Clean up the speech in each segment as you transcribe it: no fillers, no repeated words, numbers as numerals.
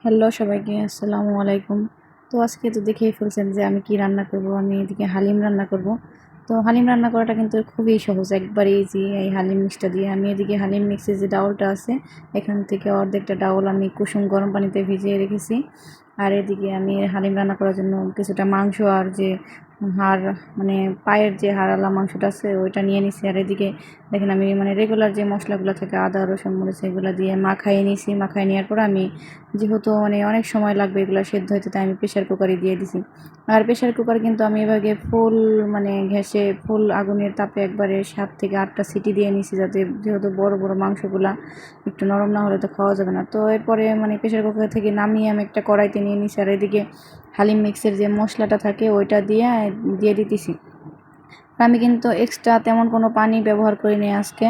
Hello সবাইকে, আসসালামু আলাইকুম। তো আজকে তো দেখেই ফেলছেন যে আমি কি রান্না করব। আমি এদিকে হালিম রান্না করব। তো হালিম রান্না করাটা কিন্তু খুবই সহজ, একবারে ইজি। এই হালিম মিক্সটা দিয়ে আমি এদিকে হালিম মিক্সের যে ডাউলটা আছে, এখান থেকে অর্ধেকটা ডাউল আমি কুসুম গরম পানিতে ভিজিয়ে রেখেছি। আর এদিকে আমি হালিম রান্না করার জন্য কিছুটা মাংস আর যে হাড়, মানে পায়ের যে হাড়ওয়ালা মাংসটা আছে ওইটা নিয়ে নিছি। আর এদিকে দেখেন আমি রেগুলার যে মশলাগুলো থাকে, আদা রসুন মরিচ, এগুলো দিয়ে মাখাই নিছি। মাখাই নেওয়ার পর আমি, যেহেতু অনেক সময় লাগবে এগুলো সেদ্ধ হতে, তাই আমি প্রেশার কুকারে দিয়ে দিছি। আর প্রেশার কুকার কিন্তু আমি এভাবে ফুল ঘ্যাসে ফুল আগুনের তাপে একবারে 7 থেকে 8টা সিটি দিয়ে নিছি, যাতে, যেহেতু বড় বড় মাংসগুলা একটু নরম না হলে তো খাওয়া যাবে না। তো এরপরে প্রেশার কুকার থেকে নামিয়ে আমি একটা কড়াইতে নিয়ে নিছি। আর এদিকে হালিম মিক্সের যে মশলাটা থাকে ওইটা দিয়ে দিতেছি। আমি কিন্তু এক্সট্রা তেমন কোনো পানি ব্যবহার করিনি আজকে।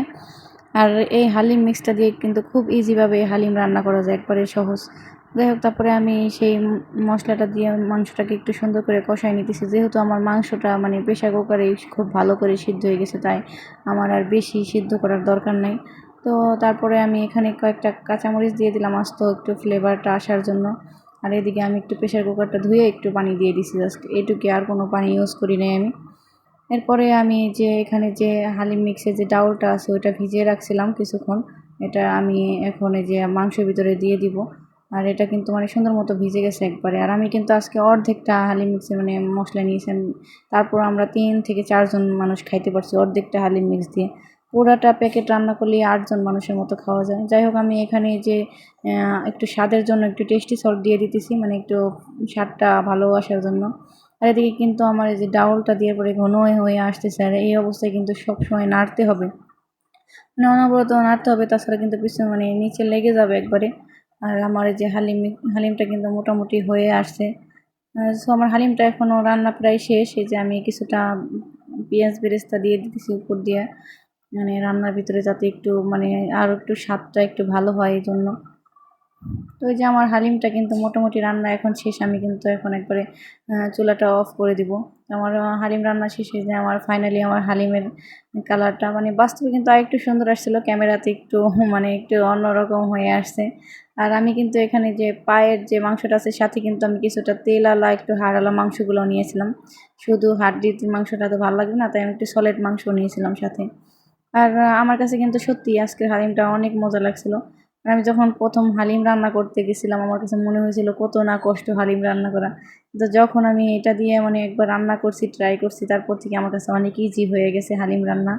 আর এই হালিম মিক্সটা দিয়ে কিন্তু খুব ইজিভাবে হালিম রান্না করা যায়, একবারে সহজ। যাই হোক, তারপরে আমি সেই মশলাটা দিয়ে মাংসটাকে একটু সুন্দর করে কষাই নিতেছি। যেহেতু আমার মাংসটা প্রেশার কুকারে খুব ভালো করে সিদ্ধ হয়ে গেছে, তাই আমার আর বেশি সিদ্ধ করার দরকার নেই। তো তারপরে আমি এখানে কয়েকটা কাঁচামরিচ দিয়ে দিলাম আস্ত, একটু ফ্লেভারটা আসার জন্য। আর এদিকে আমি একটু প্রেশার কুকারটা ধুয়ে একটু পানি দিয়ে দিছি, জাস্ট এইটুকু, আর কোনো পানি ইউজ করি নাই আমি। এরপরে আমি যে এখানে যে হালিম মিক্সের যে ডাউলটা আছে ওইটা ভিজিয়ে রাখছিলাম কিছুক্ষণ, এটা আমি এখন এই যে মাংসের ভিতরে দিয়ে দিব। আর এটা কিন্তু সুন্দর মতো ভিজে গেছে একবারে। আর আমি কিন্তু আজকে অর্ধেকটা হালিম মিক্সে মশলা নিয়েছি। তারপর আমরা 3 থেকে 4 জন মানুষ খাইতে পারছি অর্ধেকটা হালিম মিক্স দিয়ে। পুরাটা প্যাকেট রান্না করলে 8 জন মানুষের মতো খাওয়া যায়। যাই হোক, আমি এখানে যে একটু স্বাদের জন্য একটু টেস্টি সল্ট দিয়ে দিতেছি, একটু স্বাদটা ভালো আসার জন্য। আর এদিকে কিন্তু আমার এই যে ডাউলটা দিয়ে পরে ঘন হয়ে আসতেছে। আর এই অবস্থায় কিন্তু সবসময় নাড়তে হবে, অনবরত নাড়তে হবে, তাছাড়া কিন্তু পিছনে নিচে লেগে যাবে একবারে। আর আমার এই যে হালিমটা কিন্তু মোটামুটি হয়ে আসছে। সো আমার হালিমটা এখনও রান্না প্রায় শেষ। এই যে আমি কিছুটা পেঁয়াজ বেরেস্তা দিয়ে দিতেছি উপর দিয়ে, রান্নার ভিতরে, যাতে একটু আরও একটু স্বাদটা একটু ভালো হয় এই জন্য। তো এই যে আমার হালিমটা কিন্তু মোটামুটি রান্না এখন শেষ। আমি কিন্তু এখন একবারে চুলাটা অফ করে দিব। আমার হালিম রান্না শেষ হয়ে যায়। আমার ফাইনালি আমার হালিমের কালারটা বাস্তবে কিন্তু আরেকটু সুন্দর আসছিল, ক্যামেরাতে একটু একটু অন্যরকম হয়ে আসছে। আর আমি কিন্তু এখানে যে পায়ের যে মাংসটা আছে, সাথে কিন্তু আমি কিছুটা তেলালা একটু হাড়ওয়ালা মাংসগুলো নিয়েছিলাম। শুধু হাড্ডির মাংসটা তো ভালো লাগবে না, তাই আমি একটু সলিড মাংস নিয়েছিলাম সাথে। আর আমার কাছে কিন্তু সত্যি আজকের হালিমটা অনেক মজা লাগছিল। আর আমি যখন প্রথম হালিম রান্না করতে গেছিলাম, আমার কাছে মনে হয়েছিল কত না কষ্ট হালিম রান্না করা। কিন্তু যখন আমি এটা দিয়ে একবার রান্না করছি, ট্রাই করছি, তারপর থেকে আমার কাছে অনেক ইজি হয়ে গেছে হালিম রান্না।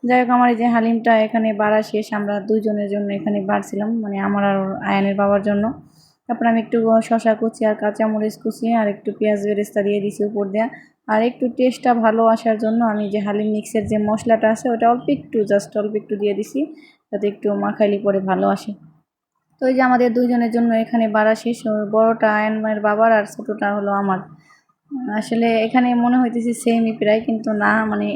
যাই হোক, আমার এই যে হালিমটা এখানে বাড়া শেষ। আমরা দুজনের জন্য এখানে বাড়ছিলাম, আমার আর আয়ানের বাবার জন্য। তারপর আমি একটু শশা কুচি আর কাঁচামরিচ কুচি আর একটু পেঁয়াজ বেরেস্তা দিয়ে দিছি উপর দেওয়া। আর একটু টেস্টটা ভালো আসার জন্য আমি যে হালিম মিক্সের যে মশলাটা আছে ওটা অল্প একটু দিয়ে দিছি, যাতে একটু মাখাইলে পরে ভালো আসে। তো এই যে আমাদের দুইজনের জন্য এখানে বাড়া শেষ। বড়টা আয়ন মায়ের বাবার আর ছোটোটা হলো আমার। আসলে এখানে মনে হইতেছে সেমই প্রায়, কিন্তু না,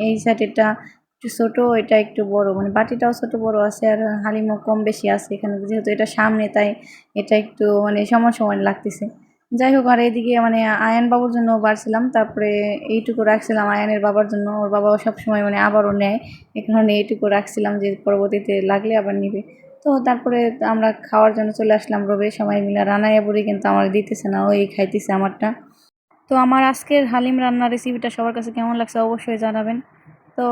এই সাইডেরটা একটু ছোটো, এটা একটু বড়, বাটিটাও ছোট বড় আছে। আর হালিমও কম বেশি আছে এখানে, যেহেতু এটা সামনে, তাই এটা একটু সমান সমান লাগতেছে। যাই হোক, আর এইদিকে আয়ান বাবুর জন্য বাড়ছিলাম, তারপরে এইটুকু রাখছিলাম আয়ানের বাবার জন্য। ওর বাবাও সবসময় আবারও নেয়, এই কারণে এইটুকু রাখছিলাম, যে পরবর্তীতে লাগলে আবার নিবে। তো তারপরে আমরা খাওয়ার জন্য চলে আসলাম রবে, সবাই মিলে। রানাইয়া বুড়ি কিন্তু আমার দিতেছে না, ওই খাইতেছে আমারটা। তো আমার আজকের হালিম রান্নার রেসিপিটা সবার কাছে কেমন লাগছে অবশ্যই জানাবেন। তো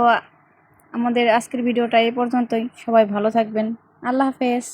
আমাদের আজকের ভিডিওটা এই পর্যন্তই। সবাই ভালো থাকবেন। আল্লাহ হাফেজ।